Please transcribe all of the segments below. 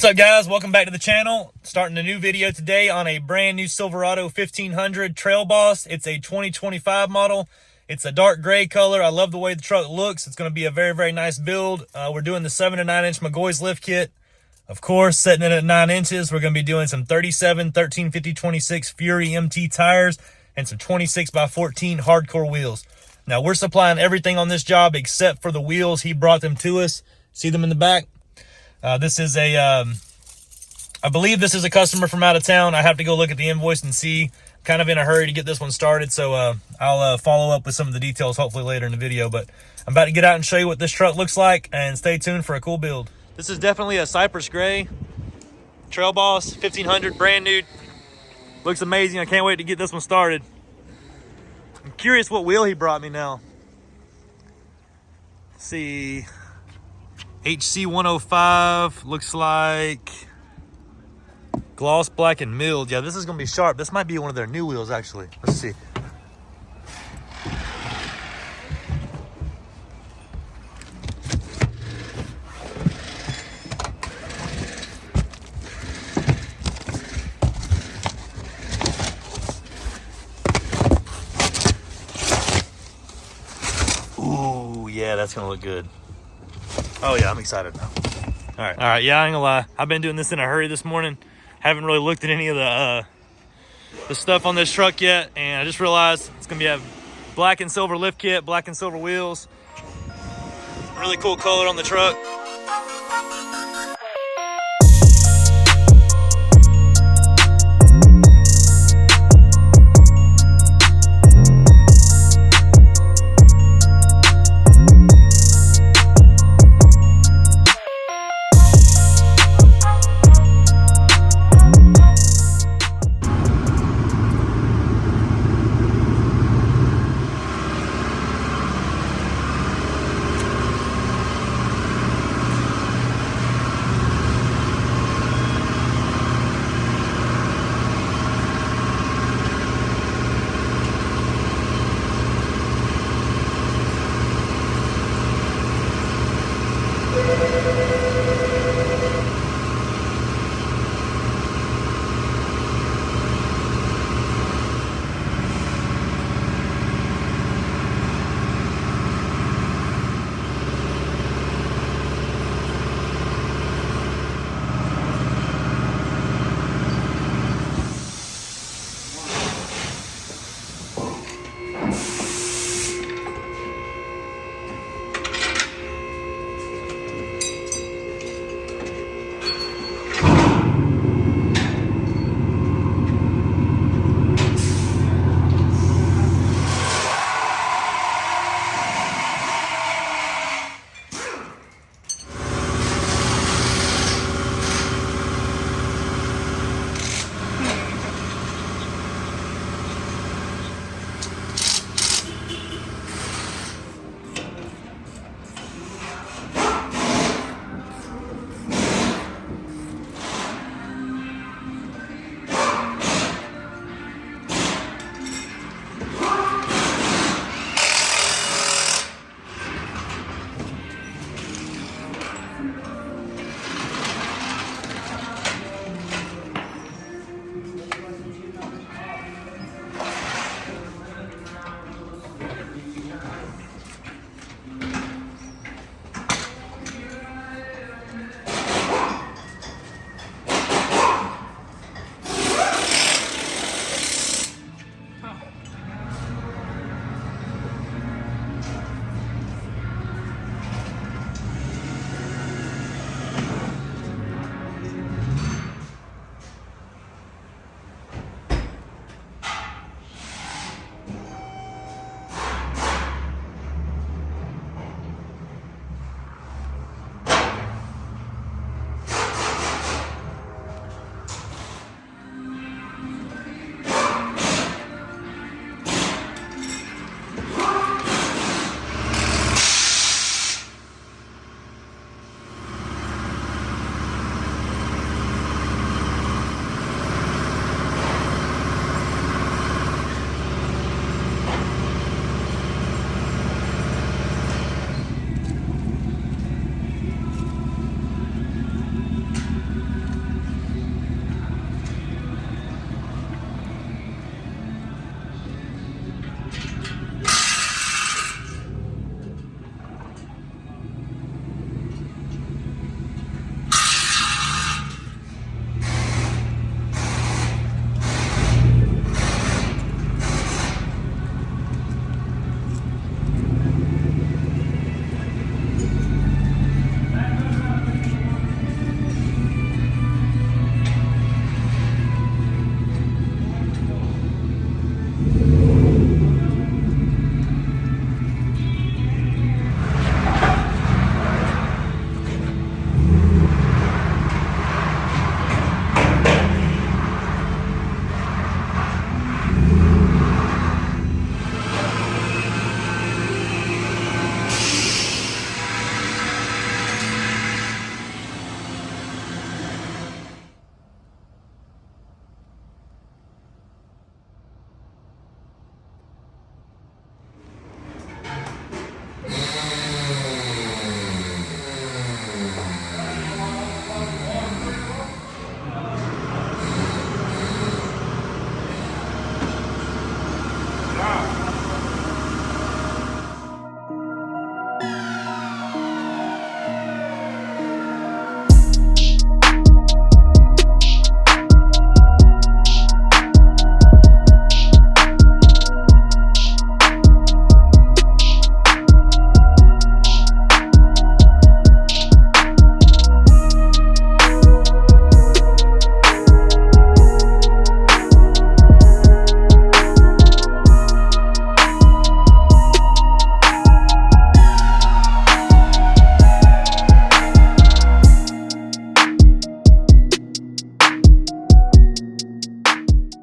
What's up, guys? Welcome back to the channel. Starting a new video today on a brand new Silverado 1500 Trailboss. It's a 2025 model. It's a dark gray color. I love the way the truck looks. It's going to be a very, very nice build. We're doing the 7 to 9 inch McGaughys lift kit. Of course, setting it at 9 inches. We're going to be doing some 37, 13, 50, 26 Fury MT tires and some 26 by 14 hardcore wheels. Now, we're supplying everything on this job except for the wheels. He brought them to us. See them in the back? This is I believe this is a customer from out of town. I have to go look at the invoice and see. Kind of in a hurry to get this one started, so I'll follow up with some of the details hopefully later in the video. But I'm about to get out and show you what this truck looks like, and stay tuned for a cool build. This is definitely a Cypress Gray Trailboss 1500, brand new. Looks amazing. I can't wait to get this one started. I'm curious what wheel he brought me now. Let's see. HC 105, looks like gloss black and milled. Yeah, this is gonna be sharp. This might be one of their new wheels, actually. Let's see. Ooh, yeah, that's gonna look good. Oh yeah, I'm excited now. All right, yeah, I ain't gonna lie. I've been doing this in a hurry this morning. Haven't really looked at any of the stuff on this truck yet, and I just realized it's gonna be a black and silver lift kit, black and silver wheels. Really cool color on the truck.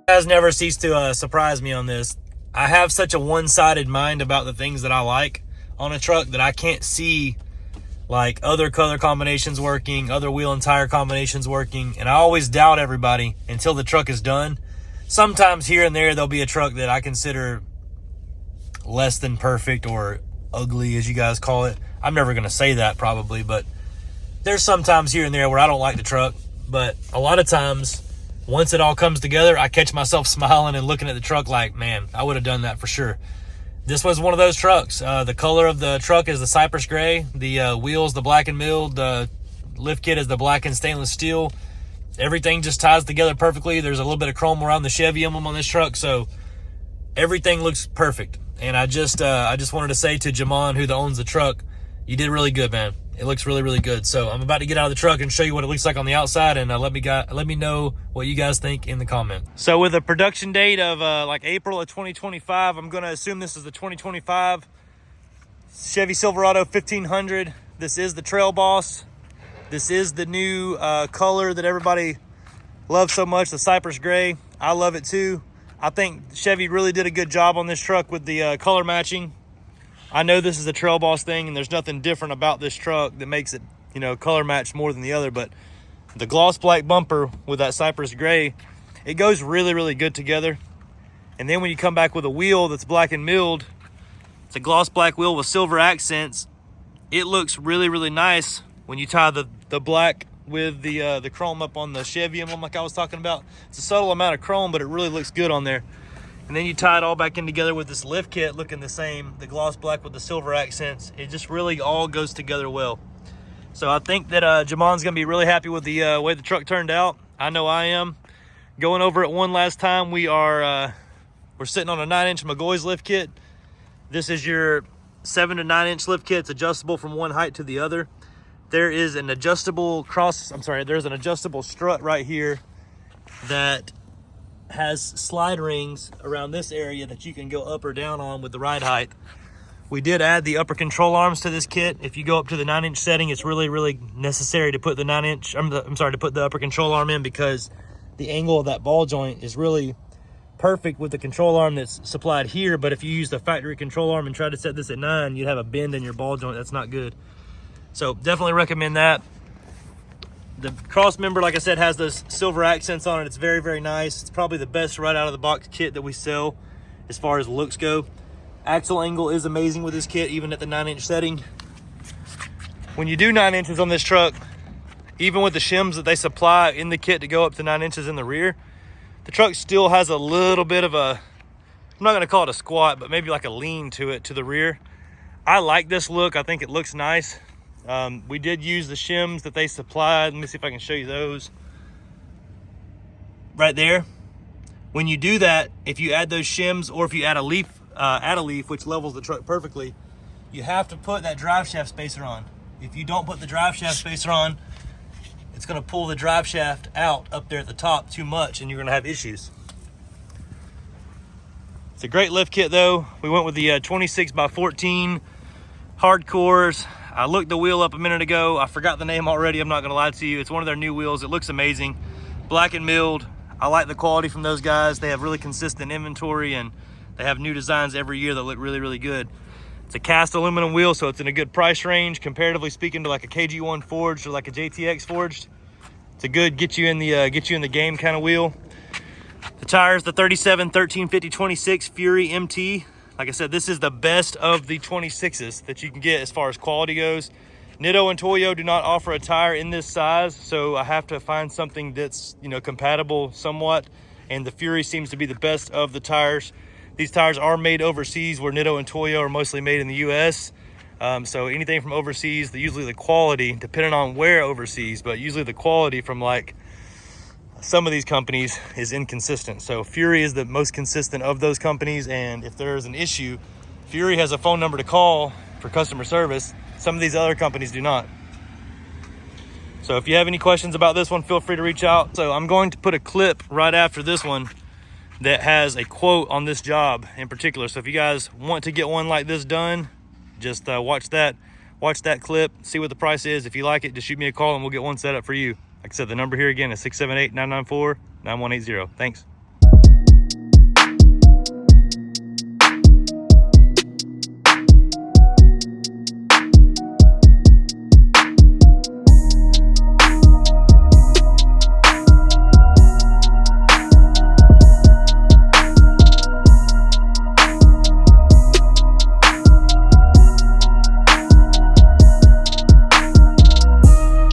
Guys never cease to surprise me on this. I have such a one-sided mind about the things that I like on a truck that I can't see like other color combinations working, other wheel and tire combinations working, and I always doubt everybody until the truck is done. Sometimes here and there, there'll be a truck that I consider less than perfect or ugly, as you guys call it. I'm never going to say that probably, but there's sometimes here and there where I don't like the truck. But a lot of times, once it all comes together, I catch myself smiling and looking at the truck like, man, I would have done that for sure. This was one of those trucks. The color of the truck is the cypress gray. The wheels, the black and milled. The lift kit is the black and stainless steel. Everything just ties together perfectly. There's a little bit of chrome around the Chevy emblem on this truck, so everything looks perfect. And I just wanted to say to Jamon, who owns the truck, you did really good, man. It looks really, really good. So I'm about to get out of the truck and show you what it looks like on the outside, and let me know what you guys think in the comments. So with a production date of like April of 2025, I'm going to assume this is the 2025 Chevy Silverado 1500. This is the Trailboss. This is the new color that everybody loves so much, the cypress gray. I love it too. I think Chevy really did a good job on this truck with the color matching. I know this is a Trailboss thing, and there's nothing different about this truck that makes it, you know, color match more than the other, but the gloss black bumper with that cypress gray, it goes really, really good together. And then when you come back with a wheel that's black and milled, it's a gloss black wheel with silver accents. It looks really, really nice when you tie the black with the chrome up on the Chevy emblem like I was talking about. It's a subtle amount of chrome, but it really looks good on there. And then you tie it all back in together with this lift kit looking the same, the gloss black with the silver accents. It just really all goes together well. So I think that Jamon's gonna be really happy with the way the truck turned out. I know I am. Going over it one last time, we're sitting on a 9-inch McGaughys lift kit. This is your 7 to 9-inch lift kit. It's adjustable from one height to the other. There is an adjustable there's an adjustable strut right here that has slide rings around this area that you can go up or down on with the ride height. We did add the upper control arms to this kit. If you go up to the 9-inch setting, it's really, really necessary to put the to put the upper control arm in, because the angle of that ball joint is really perfect with the control arm that's supplied here. But if you use the factory control arm and try to set this at 9, you'd have a bend in your ball joint. That's not good. So definitely recommend that. The cross member, like I said, has those silver accents on it. It's very, very nice. It's probably the best right out of the box kit that we sell as far as looks go. Axle angle is amazing with this kit, even at the 9-inch setting. When you do 9 inches on this truck, even with the shims that they supply in the kit to go up to 9 inches in the rear, the truck still has a little bit of a, I'm not going to call it a squat, but maybe like a lean to it to the rear. I like this look. I think it looks nice. We did use the shims that they supplied. Let me see if I can show you those. Right there. When you do that, if you add those shims, or if you add a leaf, which levels the truck perfectly, you have to put that drive shaft spacer on. If you don't put the drive shaft spacer on, it's going to pull the drive shaft out up there at the top too much, and you're going to have issues. It's a great lift kit though. We went with the 26x14 hardcores. I looked the wheel up a minute ago. I forgot the name already. I'm not going to lie to you. It's one of their new wheels. It looks amazing. Black and milled. I like the quality from those guys. They have really consistent inventory, and they have new designs every year that look really, really good. It's a cast aluminum wheel, so it's in a good price range, comparatively speaking to like a KG1 forged or like a JTX forged. It's a good get you in the game kind of wheel. The tires, the 37 13 50 26 Fury MT. Like I said, this is the best of the 26s that you can get as far as quality goes. Nitto and Toyo do not offer a tire in this size, so I have to find something that's, you know, compatible somewhat, and the Fury seems to be the best of the tires. These tires are made overseas, where Nitto and Toyo are mostly made in the US. So anything from overseas, usually the quality, depending on where overseas, but usually the quality from like some of these companies is inconsistent. So Fury is the most consistent of those companies, and if there's an issue, Fury has a phone number to call for customer service. Some of these other companies do not. So if you have any questions about this one, feel free to reach out. So I'm going to put a clip right after this one that has a quote on this job in particular. So if you guys want to get one like this done, just watch that clip, see what the price is. If you like it, just shoot me a call and we'll get one set up for you. Like I said, the number here again is 678-994-9180. Thanks.